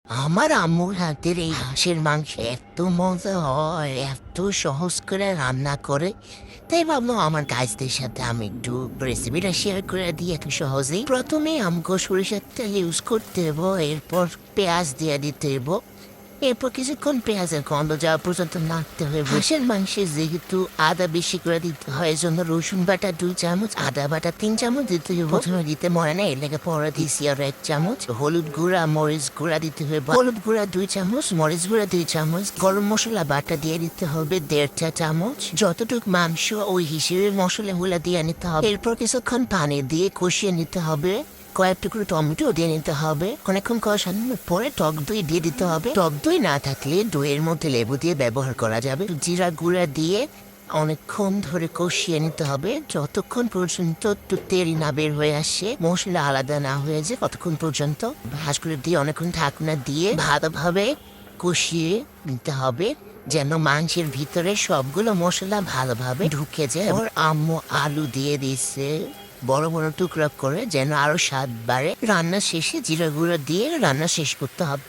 আমার আম্মুর হাতের এই হাঁসের মাংস এত মজা হয়, এত সহজ করে রান্না করে। তাই ভাবলাম আমার গাইজদের সাথে আমি একটু রেসিপিটা শেয়ার করে দিই একটু সহজেই। প্রথমে আমগো সরিষার তেল ইউজ করতে হবো, এরপর পেঁয়াজ দিয়ে দিতে হবো, এরপর কিছুক্ষণ পেঁয়াজের গন্ধ যাওয়া পর্যন্ত নাড়তে হবে। হাঁসের মাংসে যেহেতু আদা বেশি করে দিতে হয়, এই জন্য রসুন বাটা 2 চামচ, আদা বাটা 3 চামচ দিতে হবে। প্রথমে দিতে মনে নেই, এর লেগে পরে দিছি আর 1 চামচ। হলুদ গুঁড়া মরিচ গুঁড়া দিতে হবে, হলুদ গুঁড়া 2 চামচ, মরিচ গুঁড়া 2 চামচ, গরম মশলা বাটা দিয়ে দিতে হবে 1.5 চামচ। যতটুকু মাংস ওই হিসেবে মশলাগুলা দিয়ে নিতে হবে। এরপর কিছুক্ষণ পানি দিয়ে কষিয়ে নিতে হবে। কয়েক টুকরো টমেটো দিয়ে নিতে হবে। অনেকক্ষণ কষানোর পরে টক দই দিয়ে দিতে হবে। টক দই না থাকলে দইয়ের মধ্যে লেবু দিয়ে ব্যবহার করা যাবে। জিরা গুঁড়া দিয়ে অনেকক্ষণ ধরে কষিয়ে নিতে হবে, যতক্ষণ পর্যন্ত একটু তেল না বের হয়ে আসে, মশলা আলাদা না হয়ে যায় ততক্ষণ পর্যন্ত। হাঁসগুলো দিয়ে অনেকক্ষণ ঢাকনা দিয়ে ভালোভাবে কষিয়ে নিতে হবে, যেন মাংসের ভিতরে সবগুলো মশলা ভালোভাবে ঢুকে যায়। ওর আম্মু আলু দিয়ে দিচ্ছে বড় বড় টুকরা করে, যেন আরো স্বাদ বাড়ে। রান্না শেষে জিরা গুঁড়ো দিয়ে রান্না শেষ করতে হবে।